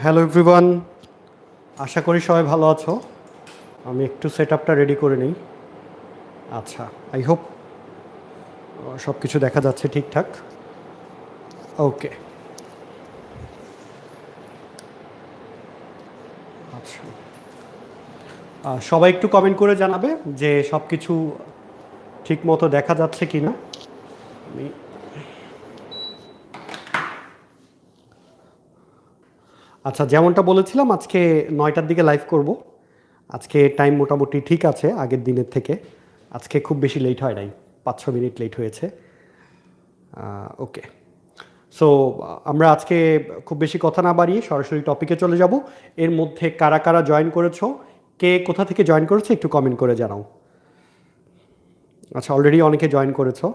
Hello everyone, আশা করি সবাই ভালো আছো। আমি একটু সেট আপটা রেডি করে নিই। আচ্ছা, আই হোপ সব কিছু দেখা যাচ্ছে ঠিকঠাক। ওকে, আচ্ছা, সবাই একটু কমেন্ট করে জানাবে যে সব কিছু ঠিক মতো দেখা যাচ্ছে কি না। আমি আচ্ছা, যেমনটা বলেছিলাম আজকে 9টার দিকে লাইভ করব। আজকে টাইম মোটামুটি ঠিক আছে আগের দিনের থেকে। আজকে খুব বেশি লেট হয় নাই, 5-6 মিনিট লেট হয়েছে। ওকে, সো আমরা আজকে খুব বেশি কথা না বাড়িয়ে সরাসরি টপিকে চলে যাব। এর মধ্যে কারা কারা জয়েন করেছো, কে কোথা থেকে জয়েন করেছে একটু কমেন্ট করে জানাও। আচ্ছা, অলরেডি অনেকে জয়েন করেছো,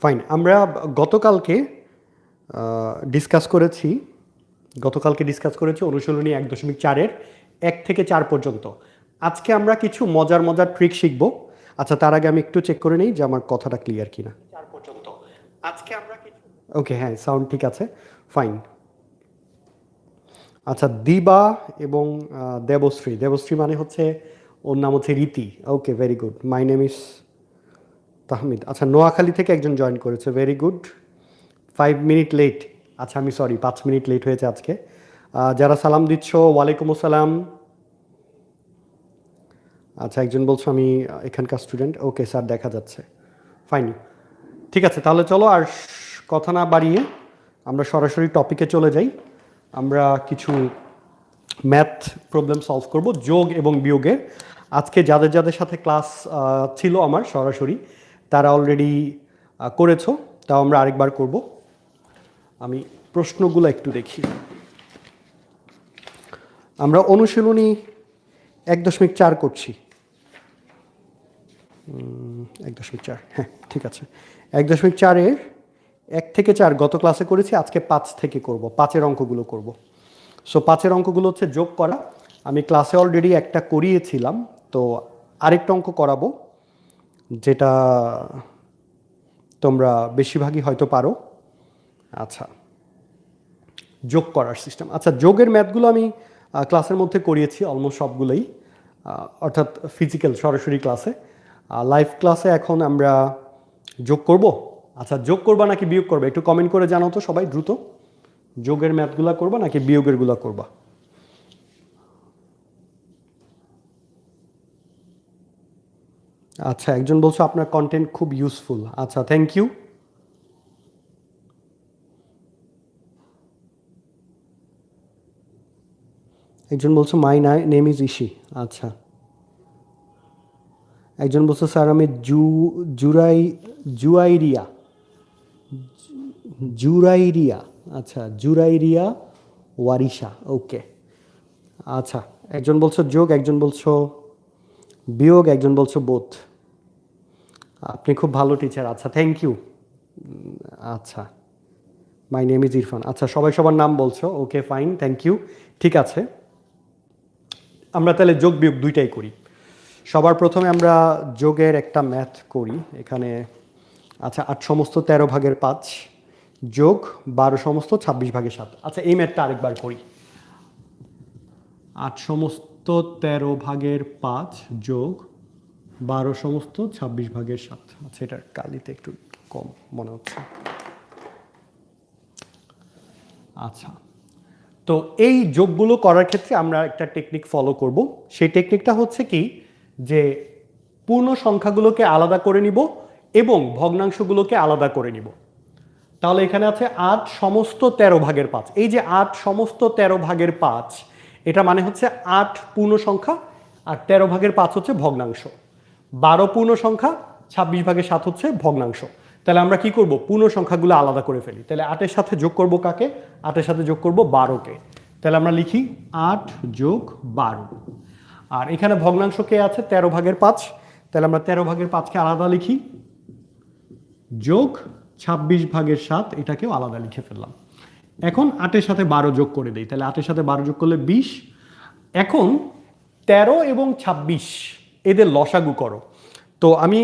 ফাইন। আমরা গতকালকে ডিসকাস করেছি অনুশীলনী 1.4-এর 1 থেকে 4 পর্যন্ত। আজকে আমরা কিছু মজার মজার ট্রিক শিখব। আচ্ছা, তার আগে আমি একটু চেক করে নিই যে আমার কথাটা ক্লিয়ার কিনা। 4 পর্যন্ত আজকে আমরা কিছু, ওকে, হ্যাঁ, সাউন্ড ঠিক আছে, ফাইন। আচ্ছা, দিবা এবং দেবশ্রী মানে হচ্ছে, ওর নাম হচ্ছে Riti. Okay, very good. My name is Tahmid. আচ্ছা, নোয়াখালী থেকে একজন জয়েন করেছে, ভেরি গুড। 5 minute late. আচ্ছা, আমি সরি, 5 মিনিট লেট হয়েছে আজকে। যারা সালাম দিচ্ছ, ওয়ালাইকুম আসসালাম। আচ্ছা, একজন বলছো আমি এখানকার স্টুডেন্ট। ওকে স্যার, দেখা যাচ্ছে, ফাইন। ঠিক আছে, তাহলে চলো আর কথা না বাড়িয়ে আমরা সরাসরি টপিকে চলে যাই। আমরা কিছু ম্যাথ প্রবলেম সলভ করব, যোগ এবং বিয়োগের। আজকে যাদের যাদের সাথে ক্লাস ছিল আমার সরাসরি, তারা অলরেডি করেছো, তাও আমরা আরেকবার করব। আমি প্রশ্নগুলো একটু দেখি। আমরা অনুশীলনী 1.4 করছি। 1.4, হ্যাঁ ঠিক আছে। 1.4-এর 1 থেকে 4 গত ক্লাসে করেছি, আজকে 5 থেকে করব, 5-এর অঙ্কগুলো করব। সো 5-এর অঙ্কগুলো হচ্ছে যোগ করা। আমি ক্লাসে অলরেডি একটা করিয়েছিলাম, তো আরেকটা অঙ্ক করাবো, যেটা তোমরা বেশিরভাগই হয়তো পারো। আচ্ছা, যোগ করার সিস্টেম। আচ্ছা, যোগের ম্যাথগুলো আমি ক্লাসের মধ্যে করিয়েছি অলমোস্ট সবগুলোই, অর্থাৎ ফিজিক্যাল সরাসরি ক্লাসে। লাইভ ক্লাসে এখন আমরা যোগ করব। আচ্ছা, যোগ করবা নাকি বিয়োগ করবে একটু কমেন্ট করে জানাও তো সবাই দ্রুত। যোগের ম্যাথগুলো করবা নাকি বিয়োগেরগুলো করবা? আচ্ছা, একজন বলছো আপনার কন্টেন্ট খুব ইউজফুল। আচ্ছা, থ্যাংক ইউ। একজন বলছো মাই নেম ইজ ইশি। আচ্ছা, একজন বলছো স্যার আমি জুরাইরিয়া। জুরাইরিয়া, আচ্ছা, জুরাইরিয়া ওয়ারিশা। ওকে, আচ্ছা, একজন বলছো যোগ, একজন বলছো বিয়োগ, একজন বলছো বোথ। আপনি খুব ভালো টিচার। আচ্ছা, থ্যাংক ইউ। আচ্ছা, মাই নেম ইজ ইরফান। আচ্ছা, সবাই সবার নাম বলছো, ওকে ফাইন, থ্যাংক ইউ। ঠিক আছে, আমরা তাহলে যোগ বিয়োগ দুইটাই করি। সবার প্রথমে আমরা যোগের একটা ম্যাথ করি এখানে। আচ্ছা, 8 সমস্ত 13 ভাগের 5 যোগ 12 সমস্ত 26 ভাগের 7। আচ্ছা, এই ম্যাথটা আরেকবার করি। 8 সমস্ত 13 ভাগের 5 যোগ 12 সমস্ত 26 ভাগের 7। আচ্ছা, এটার কালিতে একটু কম মনে হচ্ছে। আচ্ছা, তো এই যোগগুলো করার ক্ষেত্রে আমরা একটা টেকনিক ফলো করব। সেই টেকনিকটা হচ্ছে কি, যে পূর্ণ সংখ্যাগুলোকে আলাদা করে নিব এবং ভগ্নাংশগুলোকে আলাদা করে নিব। তাহলে এখানে আছে 8 সমস্ত 13 ভাগের 5। এই যে 8 সমস্ত 13 ভাগের 5, এটা মানে হচ্ছে 8 পূর্ণ সংখ্যা আর 13 ভাগের 5 হচ্ছে ভগ্নাংশ। 12 পূর্ণ সংখ্যা, 26 ভাগের 7 হচ্ছে ভগ্নাংশ। তাহলে আমরা কি করব, পূর্ণ সংখ্যাগুলো আলাদা করে ফেলি। তাহলে 8-এর সাথে যোগ করব কাকে? 8-এর সাথে যোগ করব 12-কে। তাহলে আমরা লিখি 8 যোগ 12। আর এখানে ভগ্নাংশ কে আছে? 13 ভাগের 5। তাহলে আমরা 13 ভাগের 5-কে আলাদা লিখি, যোগ 26 ভাগের 7, এটাকেও আলাদা লিখে ফেললাম। এখন 8-এর সাথে 12 যোগ করে দিই, তাহলে 8-এর সাথে 12 যোগ করলে 20। এখন 13 এবং 26 এদের লসাগু করো। তো আমি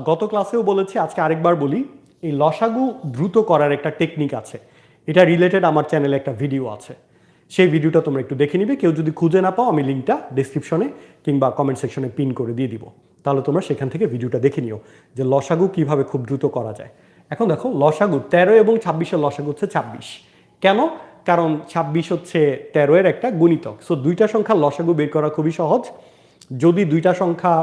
গত ক্লাসেও বলেছি, আজকে আরেকবার বলি, এই লসাগু দ্রুত করার একটা টেকনিক আছে, এটা রিলেটেড আমার চ্যানেলে একটা ভিডিও আছে, সেই ভিডিওটা তোমরা একটু দেখে নিবে। কেউ যদি খুঁজে না পাও আমি লিঙ্কটা ডিসক্রিপশনে কিংবা কমেন্ট সেকশনে পিন করে দিয়ে দিব, তাহলে তোমরা সেখান থেকে ভিডিওটা দেখে নিও যে লসাগু কিভাবে খুব দ্রুত করা যায়। এখন দেখো লসাগু 13 এবং 26-এর লসাগু হচ্ছে 26। কেন? কারণ 26 হচ্ছে 13-এর একটা গুণিতক। সো দুইটা সংখ্যার লসাগু বের করা খুবই সহজ। যদি দুইটা সংখ্যা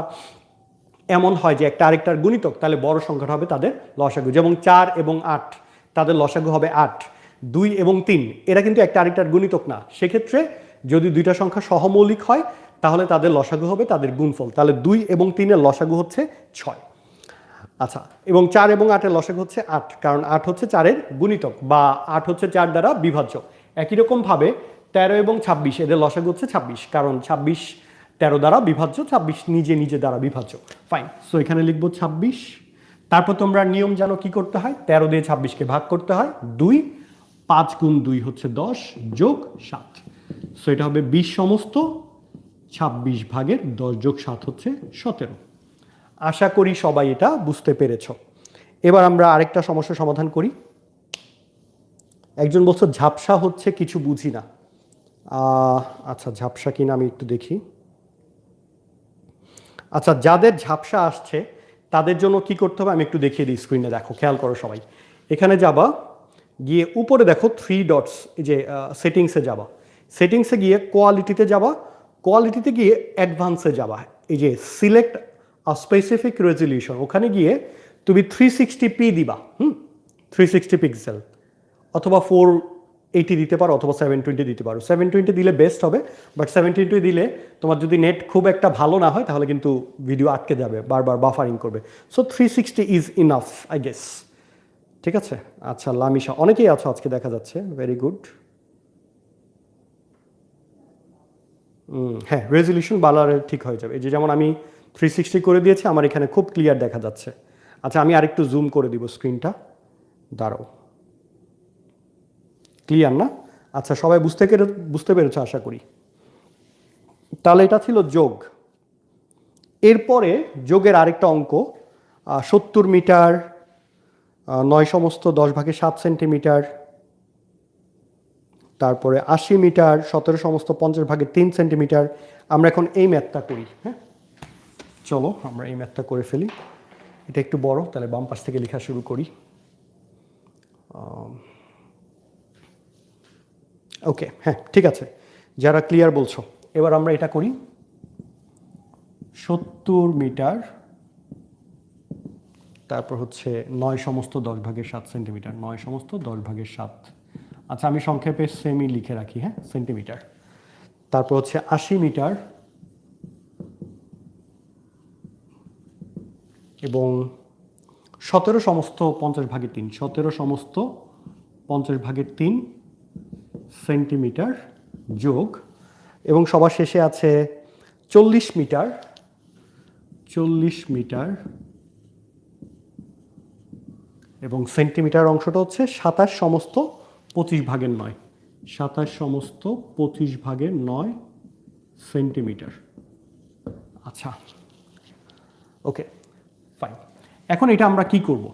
এমন হয় যে একটা আরেকটার গুণিতক, তাহলে বড় সংখ্যাটা হবে তাদের লসাগু। যেমন 4 এবং 8 তাদের লসাগু হবে 8। 2 এবং 3 এরা কিন্তু একটা আরেকটার গুণিতক না, সেক্ষেত্রে যদি দুইটা সংখ্যা সহমৌলিক হয় তাহলে তাদের লসাগু হবে তাদের গুণফল। তাহলে 2 এবং 3-এর লসাগু হচ্ছে 6। আচ্ছা, এবং 4 এবং 8-এর লসাগু হচ্ছে 8, কারণ 8 হচ্ছে 4-এর গুণিতক বা 8 হচ্ছে 4 দ্বারা বিভাজ্য। একই রকমভাবে 13 এবং 26 এদের লসাগু হচ্ছে 26, কারণ 26 13 দ্বারা বিভাজ্য, 26 নিজে নিজে দ্বারা বিভাজ্য। ফাইন, সো এখানে লিখবো 26। তারপর তোমরা নিয়ম জানো কি করতে হয়, 13 দিয়ে 26-কে ভাগ করতে হয় 2, 5 গুণ 2 হচ্ছে 10 যোগ 7, সো এটা হবে 20 সমস্ত, 26 ভাগের 10 যোগ 7 হচ্ছে 17। আশা করি সবাই এটা বুঝতে পেরেছ। এবার আমরা আরেকটা সমস্যা সমাধান করি। একজন বলছো ঝাপসা হচ্ছে, কিছু বুঝি না। আচ্ছা, ঝাপসা কিনা আমি একটু দেখি। আচ্ছা, যাদের ঝাপসা আসছে তাদের জন্য কি করতে হবে আমি একটু দেখিয়ে দিই। স্ক্রিনে দেখো, খেয়াল করো সবাই। এখানে যাবা, গিয়ে উপরে দেখো 3 ডটস, এই যে সেটিংসে যাবা, সেটিংসে গিয়ে কোয়ালিটিতে যাবা, কোয়ালিটিতে গিয়ে অ্যাডভান্সে যাবা, এই যে সিলেক্ট স্পেসিফিক রেজলিউশন, ওখানে গিয়ে তুমি 360p দিবা। 360 পিক্সেল অথবা 480 দিতে পারো অথবা 720 দিতে পারো। 720 দিলে বেস্ট হবে, বাট 720 দিলে তোমার যদি নেট খুব একটা ভালো না হয় তাহলে কিন্তু ভিডিও আটকে যাবে, বারবার বাফারিং করবে। So 360 is enough I guess. ঠিক আছে। আচ্ছা, লামিশা অনেকেই আছো আজকে দেখা যাচ্ছে, ভেরি গুড। হ্যাঁ, রেজলিউশন বাড়ালে ঠিক হয়ে যাবে। এই যে যেমন আমি 360 করে দিয়েছি, আমার এখানে খুব ক্লিয়ার দেখা যাচ্ছে। আচ্ছা, আমি আরেকটু জুম করে দিব স্ক্রিনটা, দাঁড়াও। ক্লিয়ার না? আচ্ছা, সবাই বুঝতে পেরেছো আশা করি। তাহলে এটা ছিল যোগ। এরপরে যোগের আরেকটা অঙ্ক, 70 মিটার 9 সমস্ত 10 ভাগে 7 সেন্টিমিটার, তারপরে 80 মিটার 17 সমস্ত 50 ভাগে 3 সেন্টিমিটার। আমরা এখন এই ম্যাথটা করি। হ্যাঁ, চলো আমরা এই ম্যাথটা করে ফেলি। এটা একটু বড়, তাহলে বাম পাশ থেকে লেখা শুরু করি। ওকে, হ্যাঁ ঠিক আছে, যারা ক্লিয়ার বলছো। এবার আমরা এটা করি। 70 মিটার, তারপর হচ্ছে 9 সমস্ত 10 ভাগের 7 সেন্টিমিটার, 9 সমস্ত 10 ভাগের 7। আচ্ছা, আমি সংক্ষেপে সেমি লিখে রাখি, হ্যাঁ, সেন্টিমিটার। তারপর হচ্ছে 80 মিটার এবং 17 সমস্ত 50 ভাগের 3, 17 সমস্ত 50 ভাগের 3 সেন্টিমিটার যোগ, এবং সবার শেষে আছে 40 মিটার, 40 মিটার এবং সেন্টিমিটার অংশটা হচ্ছে 27 সমস্ত 25 ভাগের 9, 27 সমস্ত 25 ভাগের 9 সেন্টিমিটার। আচ্ছা, ওকে ফাইন। এখন এটা আমরা কি করব?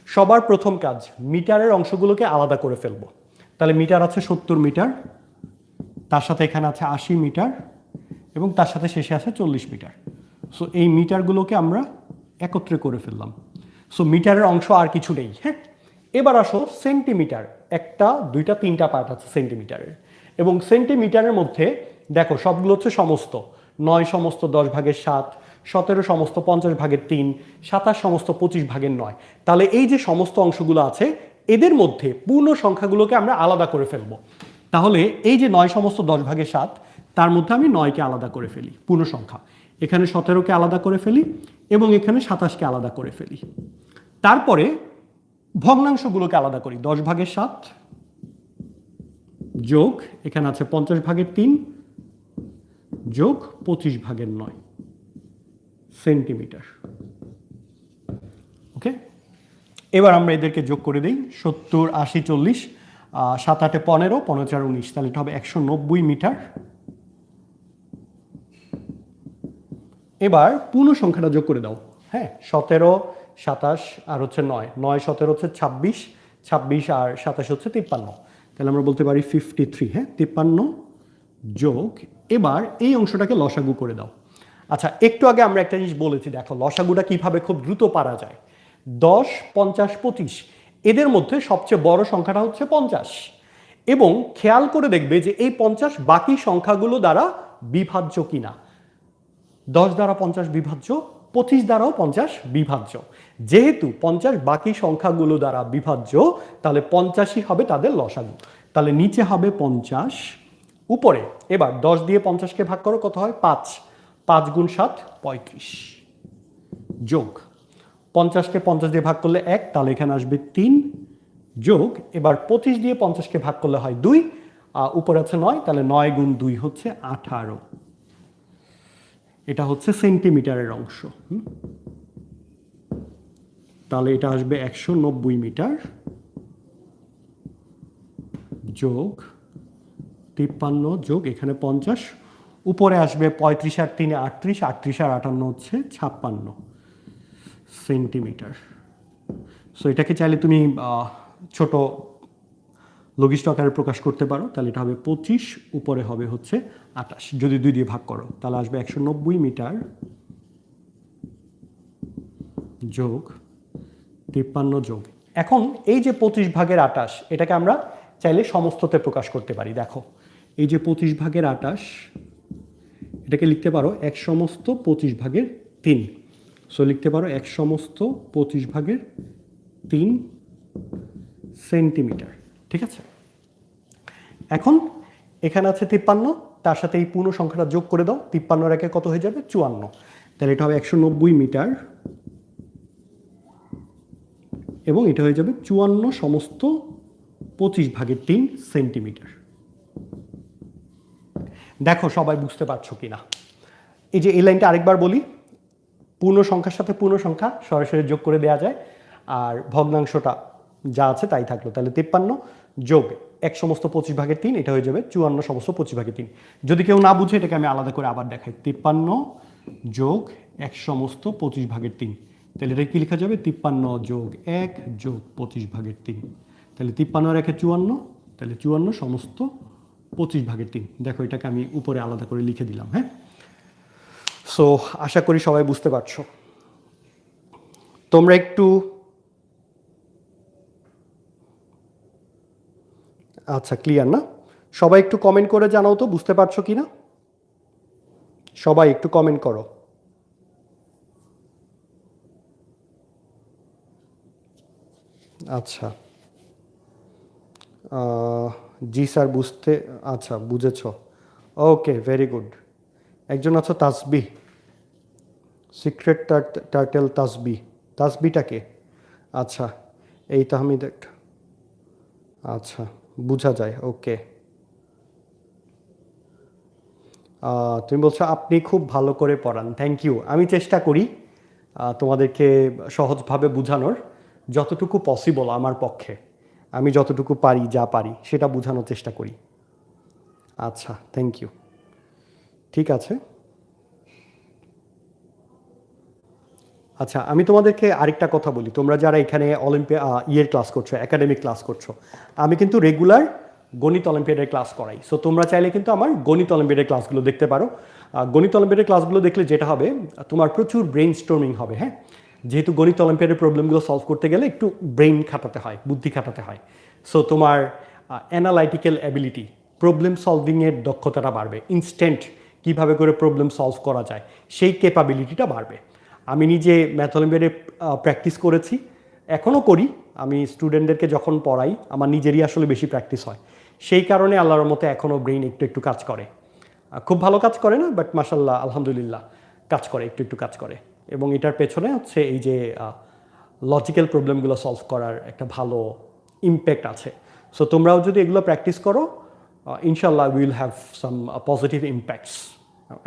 সবার প্রথম কাজ, মিটারের অংশগুলোকে আলাদা করে ফেলবো। তাহলে মিটার আছে 70 মিটার, তার সাথে এখানে আছে 80 মিটার এবং তার সাথে শেষে আছে 40 মিটার। সো এই মিটারগুলোকে আমরা একত্রে করে ফেললাম। সো মিটারের অংশ আর কিছু নেই। হ্যাঁ, এবার আসো সেন্টিমিটার। একটা, দুইটা, তিনটা পার্ট আছে সেন্টিমিটারের, এবং সেন্টিমিটারের মধ্যে দেখো সবগুলো হচ্ছে সমস্ত। 9 সমস্ত 10 ভাগের 7, 17 সমস্ত 50 ভাগের 3, 27 সমস্ত 25 ভাগের 9। তাহলে এই যে সমস্ত অংশগুলো আছে এদের মধ্যে পূর্ণ সংখ্যাগুলোকে আমরা আলাদা করে ফেলবো। তাহলে এই যে 9 সমস্ত 10 ভাগের 7, তার মধ্যে আমি 9কে আলাদা করে ফেলি পূর্ণ সংখ্যা, এখানে 17কে আলাদা করে ফেলি এবং এখানে 27কে আলাদা করে ফেলি। তারপরে ভগ্নাংশগুলোকে আলাদা করি। 10 ভাগের 7 যোগ, এখানে আছে 50 ভাগের 3 যোগ 25 ভাগের 9 সেন্টিমিটার। ওকে, এবার আমরা এদেরকে যোগ করে দিই। 70, 80, 40, 7 8 15, 15 4 19, তাহলে এটা হবে 190 মিটার। এবার পূর্ণ সংখ্যাটা যোগ করে দাও। হ্যাঁ, 17, 27 আর হচ্ছে 9, 9 17 হচ্ছে 26, 26 আর 27 হচ্ছে 53। তাহলে আমরা বলতে পারি 53। হ্যাঁ, 53 যোগ, এবার এই অংশটাকে লসাগু করে দাও। আচ্ছা, একটু আগে আমরা একটা জিনিস বলেছি, দেখো লসাগুটা কিভাবে খুব দ্রুত পারা যায়। 10, 50, 25 এদের মধ্যে সবচেয়ে বড় সংখ্যাটা হচ্ছে 50, এবং খেয়াল করে দেখবে যে এই 50 বাকি সংখ্যাগুলো দ্বারা বিভাজ্য কিনা। 10 দ্বারা 50 বিভাজ্য, 25 দ্বারাও 50 বিভাজ্য। যেহেতু 50 বাকি সংখ্যাগুলো দ্বারা বিভাজ্য, তাহলে 50ই হবে তাদের লসাগু। তাহলে নিচে হবে 50, উপরে এবার 10 দিয়ে 50কে ভাগ করো, কত হয়? 5, 5 গুণ 7 35, যোগ 50কে 50 দিয়ে ভাগ করলে 1, তাহলে এখানে আসবে 3, যোগ এবার 25 দিয়ে 50কে ভাগ করলে হয় 2, উপরে আছে 9, তাহলে 9 গুণ 2 হচ্ছে 18। এটা হচ্ছে সেন্টিমিটারের অংশ। তাহলে এটা আসবে 190 মিটার যোগ 53 যোগ এখানে 50, উপরে আসবে 35 আর 3 38, 38 আর 58 হচ্ছে 56 সেন্টিমিটার। সো এটাকে চাইলে তুমি ছোট লঘিষ্ঠ আকারে প্রকাশ করতে পারো। তাহলে এটা হবে 25, উপরে হবে হচ্ছে 28, যদি 2 দিয়ে ভাগ করো তাহলে আসবে 190 মিটার যোগ 53 যোগ। এখন এই যে 25 ভাগের 28, এটাকে আমরা চাইলে সমস্ততে প্রকাশ করতে পারি। দেখো এই যে 25 ভাগের 28, এটাকে লিখতে পারো 1 সমস্ত 25 ভাগের 3। সো লিখতে পারো 1 সমস্ত 25 ভাগের 3 সেন্টিমিটার। ঠিক আছে, এখন এখানে আছে 53, তার সাথে এই পূর্ণ সংখ্যাটা যোগ করে দাও। 53 একে কত হয়ে যাবে? 54। তাহলে এটা হবে 190 মিটার এবং এটা হয়ে যাবে 54 সমস্ত 25 ভাগের 3 সেন্টিমিটার। দেখো সবাই বুঝতে পারছো কিনা? এই যে এই লাইনটা আরেকবার বলি, পূর্ণ সংখ্যার সাথে পূর্ণ সংখ্যা সরাসরি যোগ করে দেওয়া যায়, আর ভগ্নাংশটা যা আছে তাই থাকলো। তাহলে 53 যোগ 1 সমস্ত 25 ভাগের 3, এটা হয়ে যাবে 54 সমস্ত 25 ভাগের 3। যদি কেউ না বুঝে এটাকে আমি আলাদা করে আবার দেখাই, 53 যোগ 1 সমস্ত 25 ভাগের 3, তাহলে এটা কি লেখা যাবে? 53 যোগ 1 যোগ 25 ভাগের 3। তাহলে 53 রেখে 54, তাহলে 54 সমস্ত 25 ভাগের 3। দেখো এটাকে আমি উপরে আলাদা করে লিখে দিলাম। হ্যাঁ, সো আশা করি সবাই বুঝতে পারছো। তোমরা একটু আচ্ছা ক্লিয়ার না? সবাই একটু কমেন্ট করে জানাও তো বুঝতে পারছো কিনা। সবাই একটু কমেন্ট করো। আচ্ছা, জি স্যার বুঝতে, আচ্ছা বুঝেছ, ওকে ভেরি গুড। একজন আছো তাসবি, সিক্রেট টার্টেল তাসবি, তাসবিটাকে? আচ্ছা, এই তাহমিদ একটা, আচ্ছা বোঝা যায়, ওকে। তুমি বলছো আপনি খুব ভালো করে পড়ান, থ্যাংক ইউ। আমি চেষ্টা করি তোমাদেরকে সহজভাবে বোঝানোর, যতটুকু পসিবল আমার পক্ষে আমি যতটুকু পারি, যা পারি সেটা বোঝানোর চেষ্টা করি। আচ্ছা থ্যাংক ইউ, ঠিক আছে। আচ্ছা, আমি তোমাদেরকে আরেকটা কথা বলি, তোমরা যারা এখানে ইয়ের ক্লাস করছো, একাডেমিক ক্লাস করছো, আমি কিন্তু রেগুলার গণিত অলিম্পিয়াডের ক্লাস করাই। সো তোমরা চাইলে কিন্তু আমার গণিত অলিম্পিয়াডের ক্লাসগুলো দেখতে পারো। গণিত অলিম্পিয়াডের ক্লাসগুলো দেখলে যেটা হবে, তোমার প্রচুর ব্রেন স্টর্মিং হবে। হ্যাঁ, যেহেতু গণিত অলিম্পিয়াডের প্রবলেমগুলো সলভ করতে গেলে একটু ব্রেন খাটাতে হয়, বুদ্ধি খাটাতে হয়। সো তোমার অ্যানালাইটিক্যাল অ্যাবিলিটি, প্রবলেম সলভিংয়ের দক্ষতাটা বাড়বে, ইনস্ট্যান্ট কীভাবে করে প্রবলেম সলভ করা যায় সেই ক্যাপাবিলিটিটা বাড়বে। আমি নিজে ম্যাথ অলিম্পিয়াডে প্র্যাকটিস করেছি, এখনও করি। আমি স্টুডেন্টদেরকে যখন পড়াই আমার নিজেরই আসলে বেশি প্র্যাকটিস হয়, সেই কারণে আল্লাহর মতো এখনও ব্রেইন একটু একটু কাজ করে। খুব ভালো কাজ করে না, বাট মাশাল্লাহ আলহামদুলিল্লাহ কাজ করে, একটু একটু কাজ করে। এবং এটার পেছনে হচ্ছে এই যে লজিক্যাল প্রবলেমগুলো সলভ করার একটা ভালো ইম্প্যাক্ট আছে। সো তোমরাও যদি এগুলো প্র্যাকটিস করো, ইনশাল্লাহ will have some positive impacts.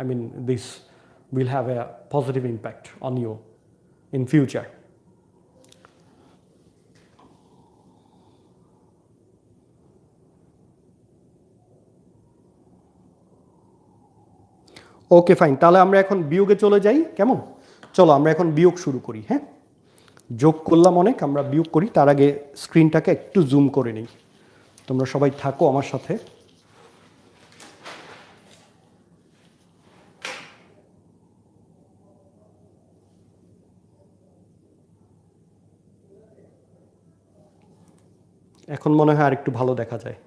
I mean this will have a positive impact on you in future. Okay fine, তাহলে আমরা এখন বিয়োগে চলে যাই, কেমন? চলো আমরা এখন বিয়োগ শুরু করি। হ্যাঁ, যোগ করলাম অনেক, আমরা বিয়োগ করি। তার আগে স্ক্রিনটাকে একটু জুম করে নিই। তোমরা সবাই থাকো আমার সাথে। এখন মনে হয় আর একটু ভালো দেখা যায়।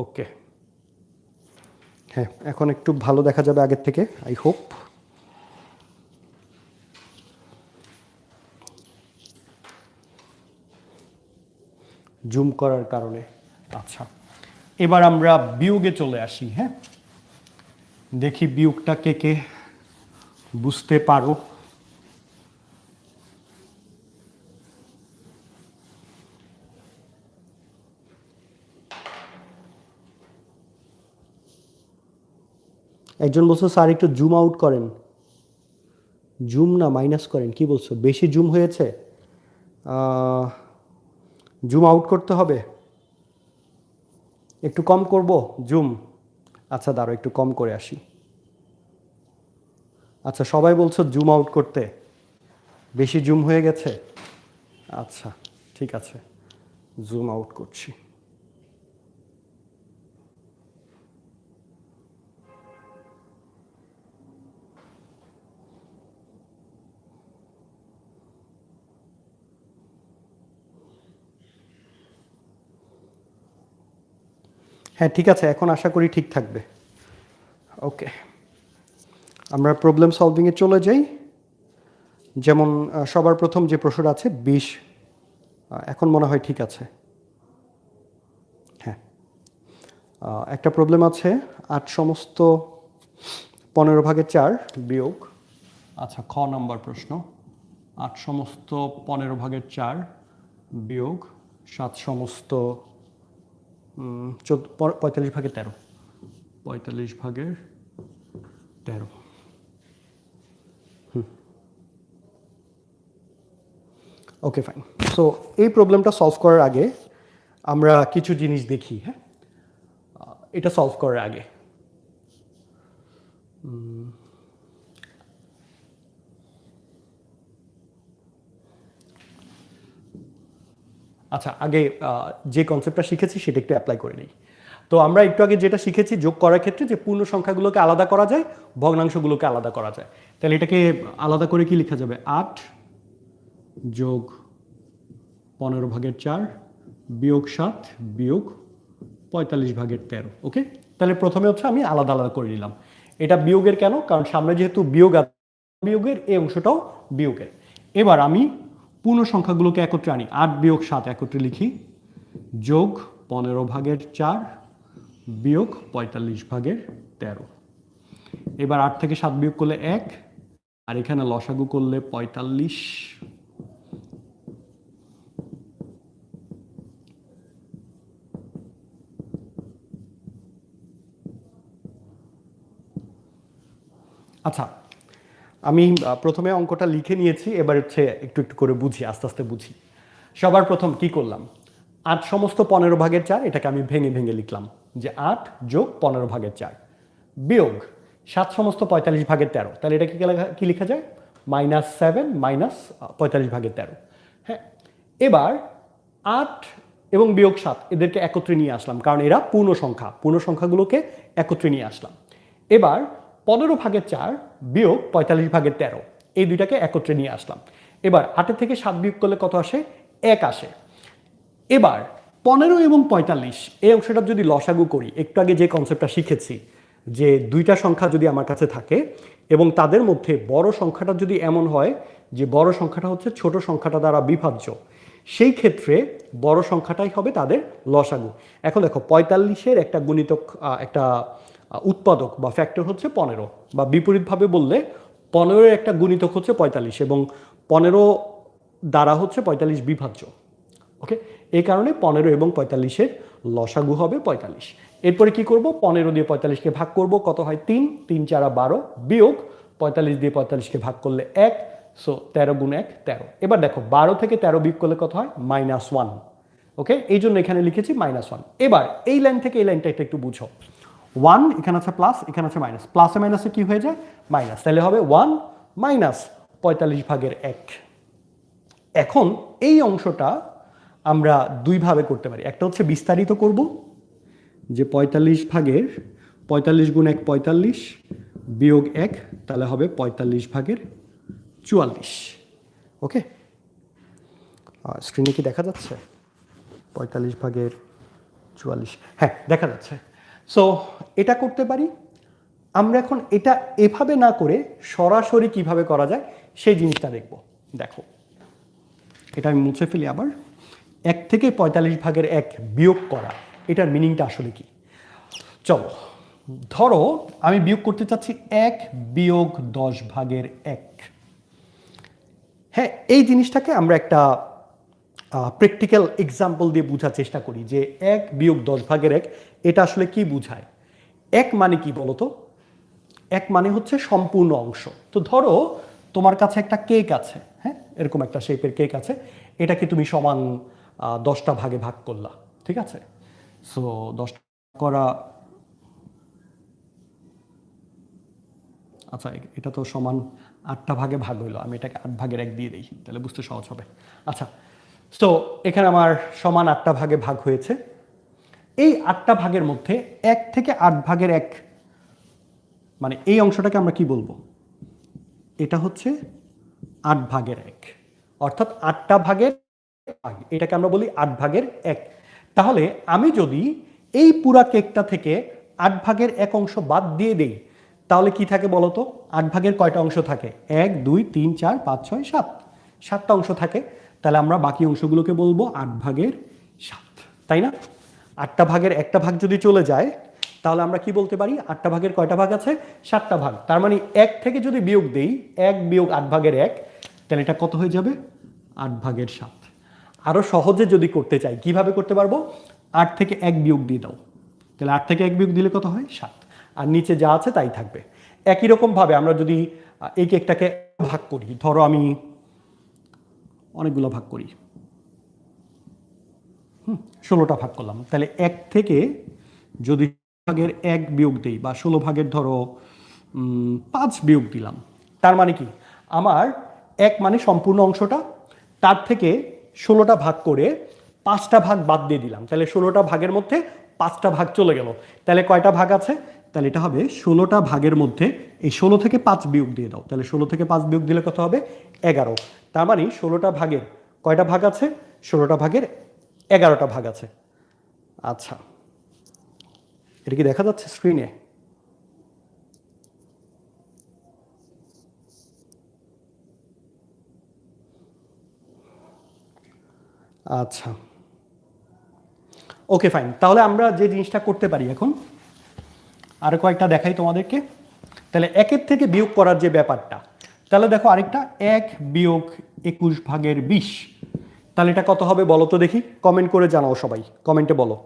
ওকে, হ্যাঁ এখন একটু ভালো দেখা যাবে আগের থেকে, আই হোপ। জুম করার কারণে। আচ্ছা, এবার আমরা বিয়োগে চলে আসি। হ্যাঁ, দেখি বিয়োগটা কে কে বুঝতে পারো। একজন বলছো স্যার একটু জুম আউট করেন। জুম না মাইনাস করেন, কি বলছো? বেশি জুম হয়েছে, জুম আউট করতে হবে। একটু কম করব জুম? আচ্ছা দাঁড়াও একটু কম করে আসি। আচ্ছা সবাই বলছো জুম আউট করতে, বেশি জুম হয়ে গেছে। আচ্ছা ঠিক আছে, জুম আউট করছি। হ্যাঁ ঠিক আছে, এখন আশা করি ঠিক থাকবে। ওকে, আমরা প্রবলেম সলভিংয়ে চলে যাই। যেমন সবার প্রথম যে প্রশ্নটা আছে 20, এখন মনে হয় ঠিক আছে। হ্যাঁ, একটা প্রবলেম আছে 8 সমস্ত 15/4 বিয়োগ। আচ্ছা, খ নম্বর প্রশ্ন, 8 সমস্ত 15/4 বিয়োগ 7 সমস্ত 45/13। 45/13। Okay fine. সো এই প্রবলেমটা সলভ করার আগে আমরা কিছু জিনিস দেখি। হ্যাঁ, এটা সলভ করার আগে আচ্ছা আগে যে কনসেপ্টটা শিখেছি সেটা একটু অ্যাপ্লাই করে নিই। তো আমরা একটু আগে যেটা শিখেছি যোগ করার ক্ষেত্রে যে পূর্ণ সংখ্যাগুলোকে আলাদা করা যায়, ভগ্নাংশগুলোকে আলাদা করা যায়। তাহলে এটাকে আলাদা করে কি লেখা যাবে? 8 যোগ 15/4 বিয়োগ 7 বিয়োগ 45/13। ওকে, তাহলে প্রথমে হচ্ছে আমি আলাদা আলাদা করে নিলাম। এটা বিয়োগের কেন? কারণ সামনে যেহেতু বিয়োগ, বিয়োগের এই অংশটাও বিয়োগের। এবার আমি পূর্ণ সংখ্যাগুলোকে একত্রে আনি। 8 বিয়োগ 7 একত্রে লিখি, যোগ 15/4 বিয়োগ 45/13। এবার 8 থেকে 7 বিয়োগ করলে 1, আর এখানে লসাগু করলে 45। আচ্ছা, আমি প্রথমে অঙ্কটা লিখে নিয়েছি, এবার হচ্ছে একটু একটু করে বুঝি, আস্তে আস্তে বুঝি। সবার প্রথম কি করলাম? 8 সমস্ত 15/4, এটাকে আমি ভেঙে ভেঙে লিখলাম যে 8 যোগ 15/4 বিয়োগ 7 সমস্ত 45/13। তাহলে এটা কি লেখা যায়? -7 মাইনাস 45/13। হ্যাঁ, এবার 8 এবং বিয়োগ 7 এদেরকে একত্রে নিয়ে আসলাম, কারণ এরা পূর্ণ সংখ্যা, পূর্ণ সংখ্যাগুলোকে একত্রে নিয়ে আসলাম। এবার 15/4 বিয়োগ 45/13, এই দুইটাকে একত্রে নিয়ে আসলাম। এবার 8 থেকে 7 বিয়োগ করলে কত আসে? 1 আসে। এবার 15 এবং 45 এই অংশটা যদি লসাগু করি, একটু আগে যে কনসেপ্টটা শিখেছি যে দুইটা সংখ্যা যদি আমার কাছে থাকে এবং তাদের মধ্যে বড় সংখ্যাটা যদি এমন হয় যে বড় সংখ্যাটা হচ্ছে ছোট সংখ্যাটা দ্বারা বিভাজ্য, সেই ক্ষেত্রে বড় সংখ্যাটাই হবে তাদের লসাগু। এখন দেখো 45-এর একটা গুণিতক, একটা উৎপাদক বা ফ্যাক্টর হচ্ছে 15, বা বিপরীতভাবে বললে 15-এর একটা গুণিতক হচ্ছে 45 এবং 15 দ্বারা হচ্ছে 45 বিভাজ্য। ওকে, এই কারণে 15 এবং 45-এর লসাগু হবে 45। এরপরে কি করব? 15 দিয়ে 45-কে ভাগ করব, কত হয়? 3, 3 4 12 বিয়োগ 45 দিয়ে 45-কে ভাগ করলে 1, সো 13 গুণ 1 13। এবার দেখো 12 থেকে 13 বিয়োগ করলে কত হয়? -1। ওকে, এই জন্য এখানে লিখেছি -1। এবার এই লাইন থেকে এই লাইনটা একটু বুঝো। 1 এখানে আছে প্লাস, এখানে আছে মাইনাস, প্লাসে মাইনাসে কি হয়ে যায়? মাইনাস। তাহলে হবে 1 মাইনাস 45/1। এখন এই অংশটা আমরা দুইভাবে করতে পারি। একটা হচ্ছে বিস্তারিত করব, যে 45 গুণ 1 45 বিয়োগ 1, তাহলে হবে 45/44। ওকে, স্ক্রিনে কি দেখা যাচ্ছে? 45/44, হ্যাঁ দেখা যাচ্ছে। সো এটা করতে পারি আমরা। এখন এটা এভাবে না করে সরাসরি কিভাবে করা যায় সেই জিনিসটা দেখব। দেখো, এটা আমি মুছে ফেলি আবার। 1 থেকে 45/1 বিয়োগ করা, এটার মিনিংটা আসলে কি? চলো, ধরো আমি বিয়োগ করতে চাচ্ছি 1 বিয়োগ 10/1। হ্যাঁ, এই জিনিসটাকে আমরা একটা প্র্যাকটিক্যাল এক্সাম্পল দিয়ে বোঝার চেষ্টা করি যে 1 বিয়োগ 10/1 এটা আসলে কি বোঝায়। 1 মানে কি বলতো? 1 মানে হচ্ছে সম্পূর্ণ অংশ। তো ধরো তোমার কাছে একটা কেক আছে, হ্যাঁ এরকম একটা শেপের কেক আছে, এটাকে তুমি সমান 10টা ভাগে ভাগ করলা, ঠিক আছে? সো 10টা করা, আচ্ছা এটা তো সমান 8টা ভাগে ভাগ হইলো, আমি এটাকে 8/1 দিয়ে দিই, তাহলে বুঝতে সহজ হবে। আচ্ছা, তো এখানে আমার সমান 8টা ভাগে ভাগ হয়েছে। এই 8টা ভাগের মধ্যে 1 থেকে 8/1, মানে এই অংশটাকে আমরা কি বলবো? এটা হচ্ছে 8/1, অর্থাৎ 8টা ভাগের ভাগ, এটাকে আমরা বলি 8/1। তাহলে আমি যদি এই পুরা কেকটা থেকে 8/1 অংশ বাদ দিয়ে দেই, তাহলে কি থাকে বলতো? 8/এর কয়টা অংশ থাকে? 1 2 3 4 5 6 7, 7টা অংশ থাকে। তাহলে আমরা বাকি অংশগুলোকে বলবো 8/7, তাই না? 8টা ভাগের একটা ভাগ যদি চলে যায়, তাহলে আমরা কি বলতে পারি? 8টা ভাগের কয়টা ভাগ আছে? 7টা ভাগ। তার মানে 1 থেকে যদি বিয়োগ দেই, 1 বিয়োগ 8/1, তাহলে এটা কত হয়ে যাবে? 8/7। আরো সহজে যদি করতে চাই, কিভাবে করতে পারবো? 8 থেকে 1 বিয়োগ দিয়ে দাও, তাহলে 8 থেকে 1 বিয়োগ দিলে কত হয়? 7। আর নিচে যা আছে তাই থাকবে। একই রকম ভাবে আমরা যদি এই কেকটাকে ভাগ করি, ধরো আমি অনেকগুলো ভাগ করি, 16টা ভাগ করলাম, তাহলে 1 থেকে যদি ভাগের 1 বিয়োগ দিই, বা 16 ভাগের ধরো 5 বিয়োগ দিলাম, তার মানে কি? আমার 1 মানে সম্পূর্ণ অংশটা, তার থেকে 16টা ভাগ করে 5টা ভাগ বাদ দিয়ে দিলাম, তাহলে 16টা ভাগের মধ্যে 5টা ভাগ চলে গেল। তাহলে কয়টা ভাগ আছে? তাহলে এটা হবে 16টা ভাগের মধ্যে এই 16 থেকে 5 বিয়োগ দিয়ে দাও, তাহলে 16 থেকে 5 বিয়োগ দিলে কত হবে? 11। তার মানে 16টা ভাগের কয়টা ভাগ আছে? 16টা ভাগের 11টা ভাগ আছে। আচ্ছা, এটা কি দেখা যাচ্ছে স্ক্রিনে? আচ্ছা, ওকে ফাইন। তাহলে আমরা যে জিনিসটা করতে পারি এখন, আরো কয়েকটা দেখাই তোমাদেরকে। তাহলে 1 থেকে বিয়োগ করার যে ব্যাপারটা, তাহলে দেখো আরেকটা 1 বিয়োগ 21/20, তাহলে এটা কত হবে বলো তো দেখি? কমেন্ট করে জানাও, সবাই কমেন্টে বলো।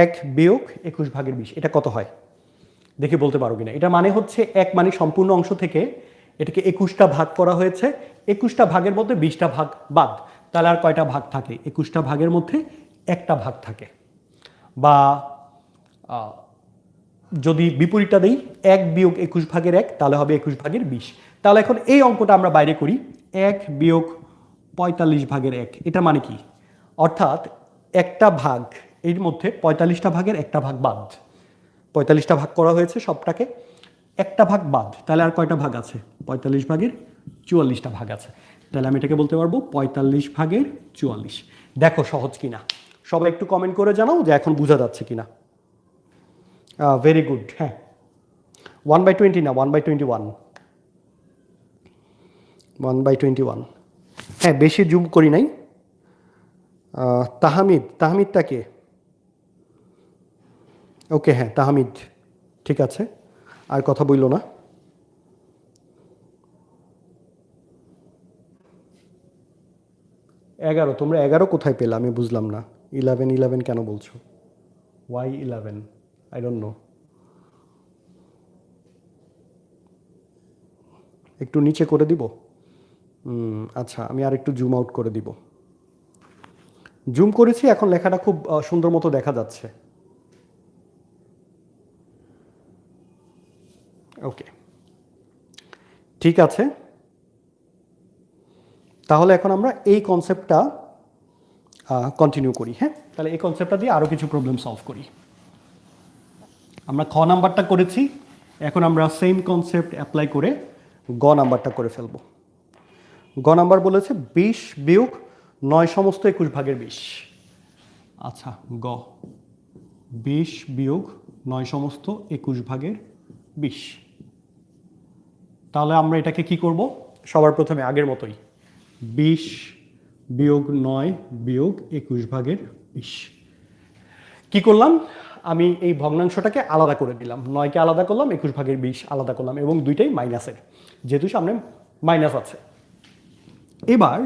1 বিয়োগ 21/20 এটা কত হয় দেখি বলতে পারো কিনা? এটা মানে হচ্ছে 1 মানে সম্পূর্ণ অংশ থেকে এটাকে 21টা ভাগ করা হয়েছে, 21টা ভাগের মধ্যে 20টা ভাগ বাদ, তাহলে আর কয়টা ভাগ থাকে? 21টা ভাগের মধ্যে একটা ভাগ থাকে। বা যদি বিপরীতটা দেই, 1 বিয়োগ 21/1, তাহলে হবে 21/20। তাহলে এখন এই অঙ্কটা আমরা বাইরে করি, 1 বিয়োগ 45/1, এটা মানে কি? অর্থাৎ একটা ভাগ এর মধ্যে 45টা ভাগের একটা ভাগ বাদ, 45টা ভাগ করা হয়েছে সবটাকে, একটা ভাগ বাদ, তাহলে আর কয়টা ভাগ আছে? 45/44টা ভাগ আছে। তাহলে আমি এটাকে বলতে পারবো 45/44। দেখো সহজ কিনা, সবাই একটু কমেন্ট করে জানাও যে এখন বোঝা যাচ্ছে কিনা। Very good. হ্যাঁ, 1/20 না, 1/21, 1/21। হ্যাঁ, বেশি জুম করি নাই। তাহমিদটা কে? ওকে, হ্যাঁ তাহমিদ, ঠিক আছে, আর কথা বললো না। এগারো, তোমরা 11 কোথায় পেলে আমি বুঝলাম না। 11 11 কেন বলছো? ওয়াই 11? I don't know. একটু নিচে করে দিব। আচ্ছা, আমি আর একটু জুম আউট করে দিব। জুম করেছি, এখন লেখাটা খুব সুন্দর মতো দেখা যাচ্ছে। ওকে, ঠিক আছে। তাহলে এখন আমরা এই কনসেপ্টটা কন্টিনিউ করি। হ্যাঁ, তাহলে এই কনসেপ্টটা দিয়ে আরও কিছু প্রবলেম সলভ করি। আমরা খ নাম্বারটা করেছি, এখন আমরা সেম কনসেপ্ট অ্যাপ্লাই করে গ নাম্বারটা করে ফেলব। গ নাম্বার বলেছে 20 বিয়োগ 9 সমস্ত 21 ভাগের 20। আচ্ছা, গ 20 বিয়োগ 9 সমস্ত 21 ভাগের 20। তাহলে আমরা এটাকে কি করব? সবার প্রথমে আগের মতোই 20 বিয়োগ 9 বিয়োগ 21 ভাগের 20। কি করলাম? আমি এই ভগ্নাংশটাকে আলাদা করে দিলাম, 9কে আলাদা করলাম, 21 ভাগের 20 আলাদা করলাম, এবং দুইটাই মাইনাসের, যেহেতু সামনে মাইনাস আছে। এবার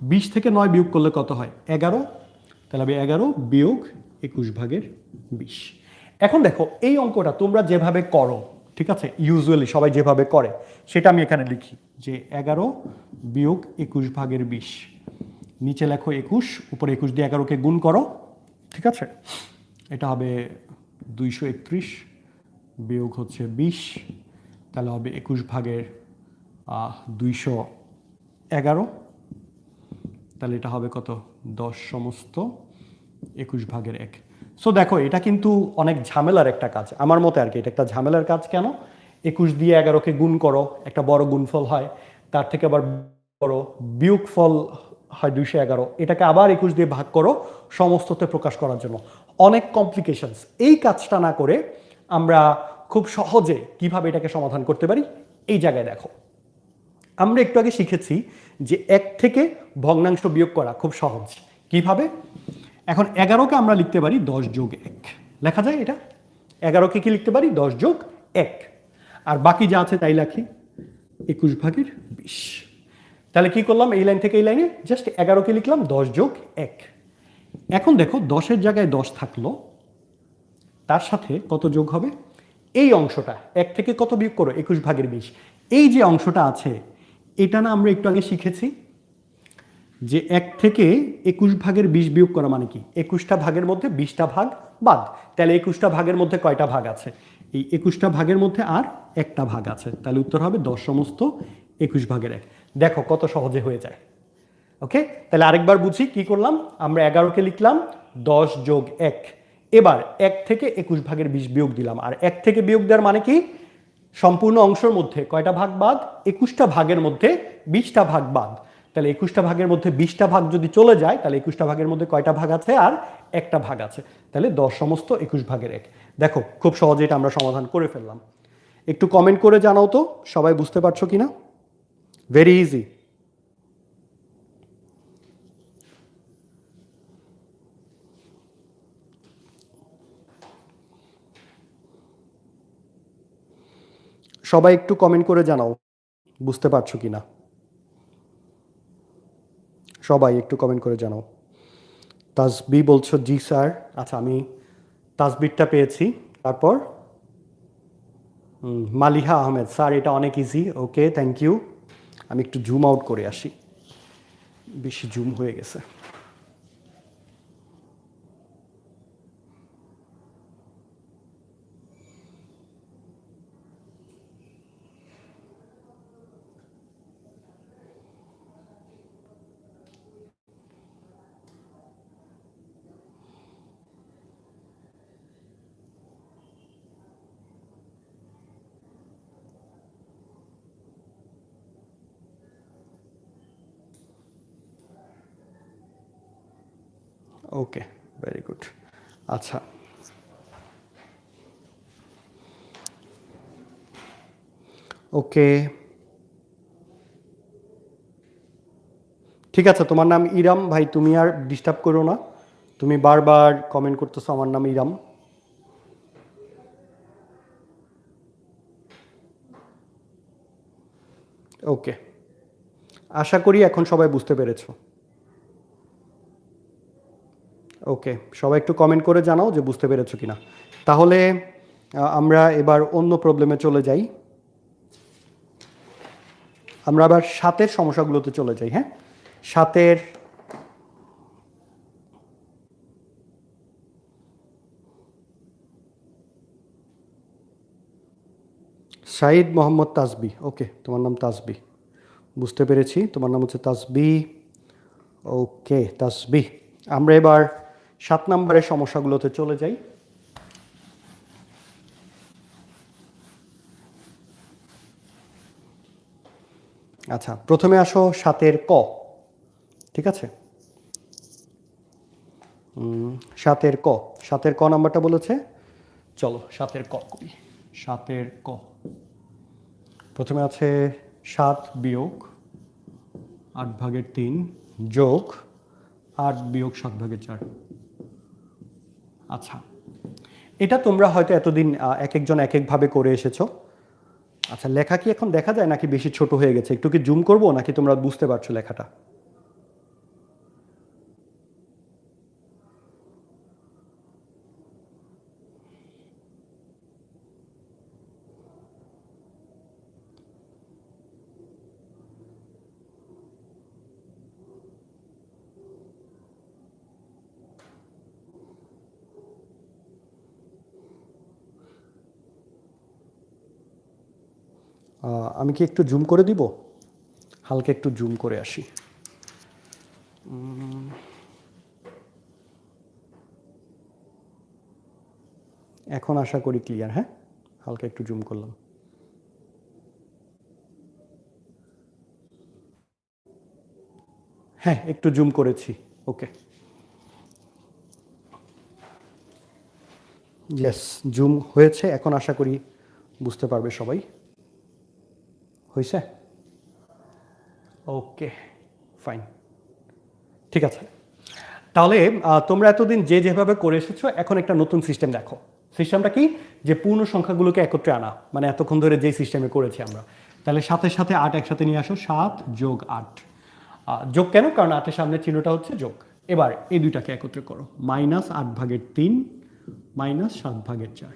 20 থেকে 9 বিয়োগ করলে কত হয়? 11। তাহলে হবে 11 বিয়োগ 21 ভাগের 20। এখন দেখো, এই অঙ্কটা তোমরা যেভাবে করো, ঠিক আছে, ইউজুয়ালি সবাই যেভাবে করে সেটা আমি এখানে লিখি, যে 11 বিয়োগ 21 ভাগের 20। নিচে লেখো 21, উপরে 21 দিয়ে 11কে গুণ করো, ঠিক আছে। এটা হবে 231 বিয়োগ হচ্ছে 20, তাহলে হবে 21 ভাগের 211। তাহলে এটা হবে কত? 10 সমস্ত 21 ভাগের 1। সো দেখো, এটা কিন্তু অনেক ঝামেলার একটা কাজ আমার মতে আর কি। এটা একটা ঝামেলার কাজ কেন? 21 দিয়ে 11কে গুণ করো, একটা বড় গুণফল হয়, তার থেকে আবার বড় বিয়োগফল হয় 211, এটাকে আবার 21 দিয়ে ভাগ করো সমস্ততে প্রকাশ করার জন্য, অনেক কমপ্লিকেশনস। এই কাজটা না করে আমরা খুব সহজে কিভাবে এটাকে সমাধান করতে পারি, এই জায়গায় দেখো। আমরা একটু আগে শিখেছি যে 1 থেকে ভগ্নাংশ বিয়োগ করা খুব সহজ। কিভাবে? এখন 11কে আমরা লিখতে পারি 10 যোগ 1, লেখা যায় এটা। 11কে কি লিখতে পারি? 10 যোগ 1। আর বাকি যা আছে তাই লিখি 21 ভাগের 20। তাহলে কি করলাম? এই লাইন থেকে এই লাইনে জাস্ট 11কে লিখলাম 10 যোগ 1। এখন দেখো, 10-এর জায়গায় 10 থাকলো, তার সাথে কত যোগ হবে? এই অংশটা 1 থেকে কত বিয়োগ করো? 21 ভাগের 20। এই যে অংশটা আছে, এটা না আমরা একটু আগে শিখেছি যে 1 থেকে 21 ভাগের 20 বিয়োগ করা মানে কি? 21টা ভাগের মধ্যে 20টা ভাগ বাদ। তাহলে 21টা ভাগের মধ্যে কয়টা ভাগ আছে? এই 21টা ভাগের মধ্যে আর একটা ভাগ আছে, তাহলে উত্তর হবে 10 সমস্ত 21 ভাগের 1। দেখো কত সহজে হয়ে যায়। ওকে, তাহলে আরেকবার বুঝি কি করলাম। আমরা 11কে লিখলাম 10 যোগ 1। এবার 1 থেকে 21 ভাগের 20 বিয়োগ দিলাম, আর 1 থেকে বিয়োগ দেওয়ার মানে কি? সম্পূর্ণ অংশের মধ্যে কয়টা ভাগ বাদ? 21টা ভাগের মধ্যে 20টা ভাগ বাদ। তাহলে 21টা ভাগের মধ্যে 20টা ভাগ যদি চলে যায়, তাহলে 21টা ভাগের মধ্যে কয়টা ভাগ আছে? আর একটা ভাগ আছে, তাহলে 10 সমস্ত 21 ভাগের 1। দেখো খুব সহজে এটা আমরা সমাধান করে ফেললাম। একটু কমেন্ট করে জানাও তো সবাই বুঝতে পারছো কিনা। Very easy. সবাই একটু কমেন্ট করে জানাও বুঝতে পারছো কিনা। সবাই একটু কমেন্ট করে জানাও। তাসবি বলছো জি স্যার। আচ্ছা, আমি তাসবিরটা পেয়েছি। তারপর মালিহা আহমেদ, স্যার এটা অনেক ইজি। Okay, thank you. আমি একটু জুম আউট করে আসি, বেশি জুম হয়ে গেছে। ওকে, ভেরি গুড। আচ্ছা, ওকে, ঠিক আছে। তোমার নাম ইরাম ভাই, তুমি আর ডিস্টার্ব করো না, তুমি বারবার কমেন্ট করতেছো আমার নাম ইরাম। ওকে, আশা করি এখন সবাই বুঝতে পেরেছো। ওকে, সবাই একটু কমেন্ট করে জানাও যে বুঝতে পেরেছো কিনা। তাহলে আমরা এবার অন্য প্রবলেমে চলে যাই। আমরা আবার 7-এর সমস্যাগুলোতে চলে যাই। হ্যাঁ, 7-এর সাইদ মোহাম্মদ তাসবি। ওকে, তোমার নাম তাসবি, বুঝতে পেরেছি, তোমার নাম হচ্ছে তাসবি। ওকে তাসবি, আমরা এবার 7 নম্বরের সমস্যাগুলোতে চলে যাই। আচ্ছা, প্রথমে আসো 7-এর ক। ঠিক আছে, 7-এর ক। 7-এর ক নাম্বারটা বলেছে, চলো 7-এর ক করি। 7-এর ক প্রথমে আছে 7 বিয়োগ 8/3 যোগ 8 বিয়োগ 7/4। আচ্ছা, এটা তোমরা হয়তো এতদিন এক একজন এক একভাবে করে এসেছো। আচ্ছা, লেখা কি এখন দেখা যায় নাকি বেশি ছোট হয়ে গেছে? একটু কি জুম করবো নাকি তোমরা বুঝতে পারছো লেখাটা? আমি কি একটু জুম করে দিব? হালকা একটু জুম করে আসি। এখন আশা করি ক্লিয়ার। হ্যাঁ, হালকা একটু জুম করলাম। হ্যাঁ, একটু জুম করেছি। ওকে, ইয়েস, জুম হয়েছে। এখন আশা করি বুঝতে পারবে সবাই। হয়েছে? ওকে, ফাইন, ঠিক আছে। তাহলে তোমরা এতদিন যে যেভাবে করে এসেছো, এখন একটা নতুন সিস্টেম দেখো। সিস্টেমটা কি? যে পূর্ণ সংখ্যাগুলোকে একত্রে আনা, মানে এতক্ষণ ধরে যে সিস্টেমে করেছি আমরা। তাহলে 7-এর সাথে 8 একসাথে নিয়ে আসো, 7 যোগ 8। যোগ কেন? কারণ 8-এর সামনের চিহ্নটা হচ্ছে যোগ। এবার এই দুইটাকে একত্রে করো, -8/3 -7/4।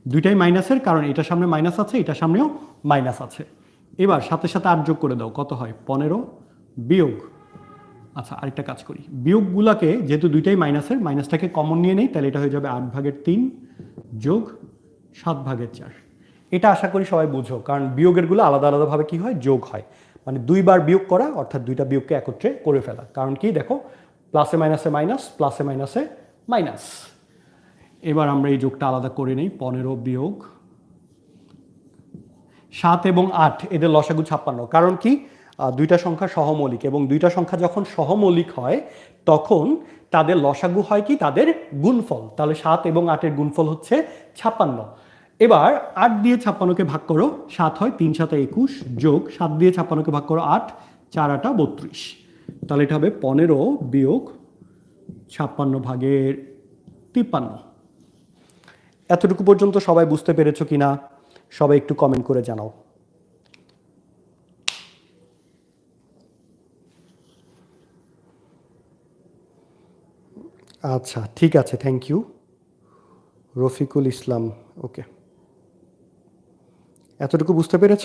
দুইটাই মাইনাসের, কারণ এটার সামনে মাইনাস আছে, এটার সামনেও মাইনাস আছে। এবার 7-এর সাথে 8 যোগ করে দাও, কত হয়? 15 বিয়োগ, আচ্ছা আরেকটা কাজ করি, বিয়োগগুলাকে যেহেতু দুইটাই মাইনাসের, মাইনাসটাকে কমন নিয়ে নেই, তাহলে এটা হয়ে যাবে 8/3 যোগ 7/4। এটা আশা করি সবাই বুঝো, কারণ বিয়োগেরগুলো আলাদা আলাদাভাবে কি হয়? যোগ হয়। মানে দুইবার বিয়োগ করা, অর্থাৎ দুইটা বিয়োগকে একত্রে করে ফেলা। কারণ কি দেখো, প্লাসে মাইনাসে মাইনাস, প্লাসে মাইনাসে মাইনাস। এবার আমরা এই যোগটা আলাদা করে নেই, 15 বিয়োগ 7 এবং 8, এদের লসাগু 56। কারণ কি? দুইটা সংখ্যা সহমৌলিক, এবং দুইটা সংখ্যা যখন সহমৌলিক হয় তখন তাদের লসাগু হয় কি? তাদের গুণফল। তাহলে 7 এবং 8-এর গুণফল হচ্ছে 56। এবার 8 দিয়ে 56কে ভাগ করো, 7 হয়, 3 7 21 যোগ 7 দিয়ে 56কে ভাগ করো 8, 4 8 32। তাহলে এটা হবে 15 বিয়োগ 56/53। এতটুকু পর্যন্ত সবাই বুঝতে পেরেছো কিনা? সবাই একটু কমেন্ট করে জানাও। আচ্ছা, ঠিক আছে, থ্যাংক ইউ রফিকুল ইসলাম। ওকে, এতটুকু বুঝতে পেরেছ?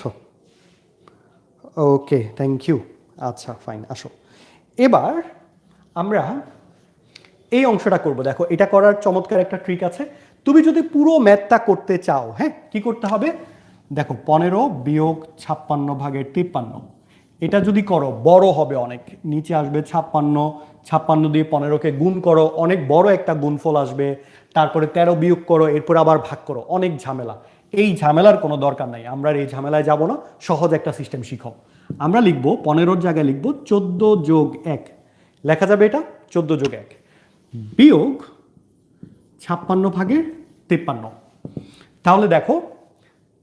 ওকে, থ্যাংক ইউ। আচ্ছা ফাইন, আসো এবার আমরা এই অংশটা করব। দেখো, এটা করার চমৎকার একটা ট্রিক আছে। তুমি যদি পুরো ম্যাথটা করতে চাও, হ্যাঁ, কি করতে হবে? দেখো, 15 বিয়োগ 56/53, এটা যদি করো বড় হবে অনেক, নিচে আসবে 56, 56 দিয়ে 15কে গুণ করো, অনেক বড় একটা গুণফল আসবে। তারপরে 13 বিয়োগ করো, এরপর আবার ভাগ করো, অনেক ঝামেলা। এই ঝামেলার কোনো দরকার নাই, আমরা এই ঝামেলায় যাব না। সহজ একটা সিস্টেম শিখো। আমরা লিখবো 15-র জায়গায় লিখবো 14 যোগ 1, লেখা যাবে এটা 14 যোগ 1 বিয়োগ 56/53। তাহলে দেখো,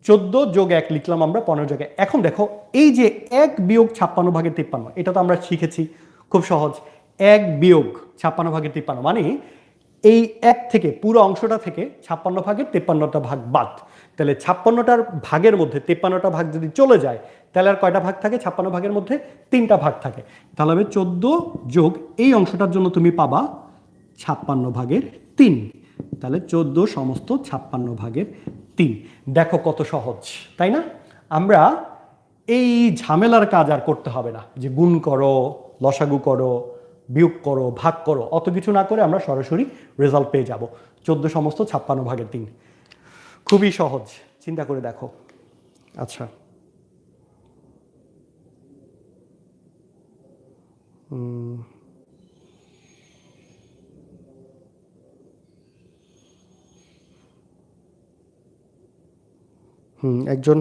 14 যোগ 1 লিখলাম আমরা 15 জায়গায়। এখন দেখো, এই যে 1 বিয়োগ 56/53, এটা তো আমরা শিখেছি, খুব সহজ। 1 বিয়োগ 56/53 মানে এই 1 থেকে, পুরো অংশটা থেকে 56/53টা ভাগ বাদ। তাহলে 56টার ভাগের মধ্যে 53টা ভাগ যদি চলে যায়, তাহলে আর কয়টা ভাগ থাকে? 56 ভাগের মধ্যে 3টা ভাগ থাকে। তাহলে হবে 14 যোগ, এই অংশটার জন্য তুমি পাবা 56/3। তাহলে 14 সমস্ত 56/3। দেখো কত সহজ, তাই না? আমরা এই ঝামেলার কাজ আর করতে হবে না, যে গুণ করো, লসাগু করো, বিয়োগ করো, ভাগ করো, অত কিছু না করে আমরা সরাসরি রেজাল্ট পেয়ে যাব। 14 সমস্ত 56/3। খুবই সহজ, চিন্তা করে দেখো। আচ্ছা, একজন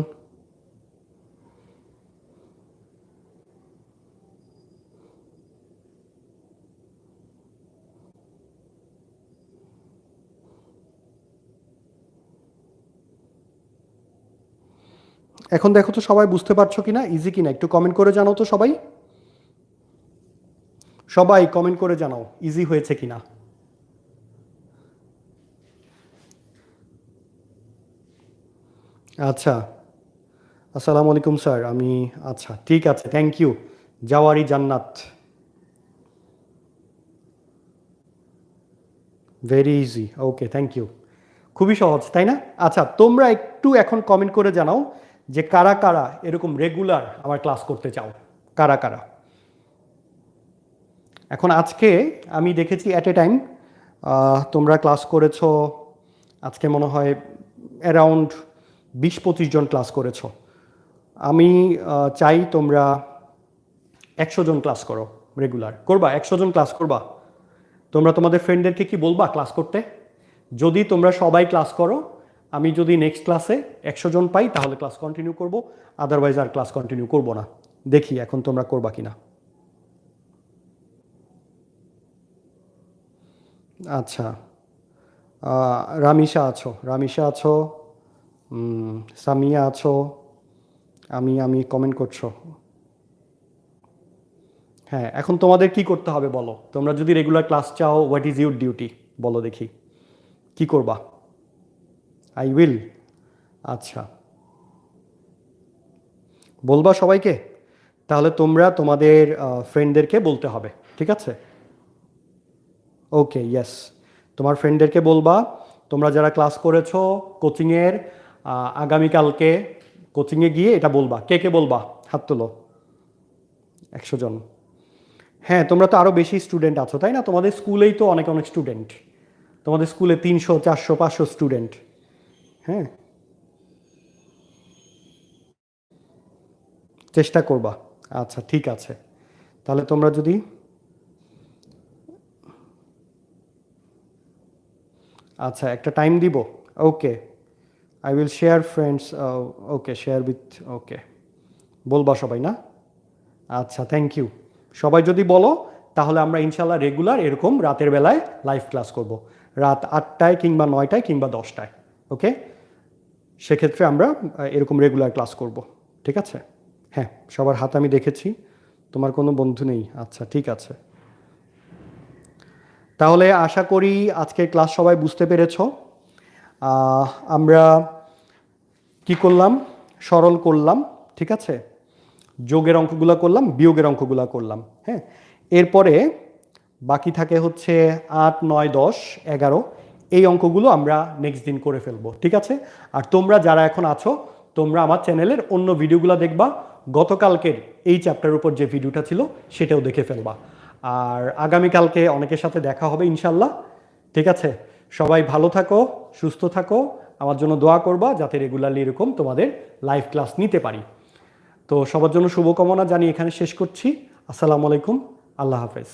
এখন দেখো তো সবাই বুঝতে পারছো কিনা, ইজি কিনা, একটু কমেন্ট করে জানাও তো সবাই। সবাই কমেন্ট করে জানাও ইজি হয়েছে কিনা। আচ্ছা, আসসালামু আলাইকুম স্যার, আমি আচ্ছা ঠিক আছে, thank you. Jawari Jannat, very easy, okay, thank you. খুবই সহজ তাই না? আচ্ছা, তোমরা একটু এখন কমেন্ট করে জানাও যে কারা কারা এরকম রেগুলার আমার ক্লাস করতে চাও, কারা কারা। এখন আজকে আমি দেখেছি অ্যাট এ টাইম তোমরা ক্লাস করেছো, আজকে মনে হয় অ্যারাউন্ড 20-25 জন ক্লাস করেছো। আমি চাই তোমরা 100 জন ক্লাস করো, রেগুলার করবা, 100 জন ক্লাস করবা। তোমরা তোমাদের ফ্রেন্ডদেরকে কি বলবা ক্লাস করতে? যদি তোমরা সবাই ক্লাস করো, আমি যদি নেক্সট ক্লাসে 100 জন পাই তাহলে ক্লাস কন্টিনিউ করব, আদারওয়াইজ আর ক্লাস কন্টিনিউ করব না। দেখি এখন তোমরা করবা কিনা। আচ্ছা, রামিশা আছো, রামিশা আছো, সামিয়া আছো, আমি আমি কমেন্ট করছো। হ্যাঁ, এখন তোমাদের কি করতে হবে বলো? তোমরা যদি রেগুলার ক্লাস চাও, হোয়াট ইজ ইউর ডিউটি বলো দেখি, কি করবা? আই উইল, আচ্ছা, বলবা সবাইকে? তাহলে তোমরা তোমাদের ফ্রেন্ডদেরকে বলতে হবে, ঠিক আছে? ওকে, ইয়েস, তোমার ফ্রেন্ডদেরকে বলবা। তোমরা যারা ক্লাস করেছো কোচিংয়ের, আগামীকালকে কোচিংয়ে গিয়ে এটা বলবা। কে কে বলবা হাত তোলো? 100 জন। হ্যাঁ, তোমরা তো আরও বেশি স্টুডেন্ট আছো তাই না? তোমাদের স্কুলেই তো অনেক অনেক স্টুডেন্ট, তোমাদের স্কুলে 300, 400, 500 স্টুডেন্ট। হ্যাঁ, চেষ্টা করবা। আচ্ছা ঠিক আছে, তাহলে তোমরা যদি আচ্ছা একটা টাইম দিব। Okay, I will share friends, okay, share with, okay, বলবা সবাই না? আচ্ছা, থ্যাংক ইউ। সবাই যদি বলো তাহলে আমরা ইনশাল্লাহ রেগুলার এরকম রাতের বেলায় লাইভ ক্লাস করব, রাত 8টায় কিংবা 9টায় কিংবা 10টায়। ওকে, সেক্ষেত্রে আমরা এরকম রেগুলার ক্লাস করব, ঠিক আছে? হ্যাঁ, সবার হাত আমি দেখেছি, তোমার কোনো বন্ধু নেই, আচ্ছা ঠিক আছে। তাহলে আশা করি আজকের ক্লাস সবাই বুঝতে পেরেছ। আমরা কি করলাম? সরল করলাম, ঠিক আছে, যোগের অঙ্কগুলো করলাম, বিয়োগের অঙ্কগুলো করলাম। হ্যাঁ, এরপরে বাকি থাকে হচ্ছে 8, 9, 10, 11, এই অঙ্কগুলো আমরা নেক্সট দিন করে ফেলবো, ঠিক আছে? আর তোমরা যারা এখন আছো, তোমরা আমার চ্যানেলের অন্য ভিডিওগুলো দেখবা, গতকালকের এই চ্যাপ্টার উপর যে ভিডিওটা ছিল সেটাও দেখে ফেলবা। আর আগামীকালকে অনেকের সাথে দেখা হবে ইনশাল্লাহ, ঠিক আছে? সবাই ভালো থাকো, সুস্থ থাকো, আমার জন্য দোয়া করবা যাতে রেগুলারলি এরকম তোমাদের লাইভ ক্লাস নিতে পারি। তো সবার জন্য শুভকামনা জানিয়ে এখানে শেষ করছি। আসসালামু আলাইকুম, আল্লাহ হাফেজ।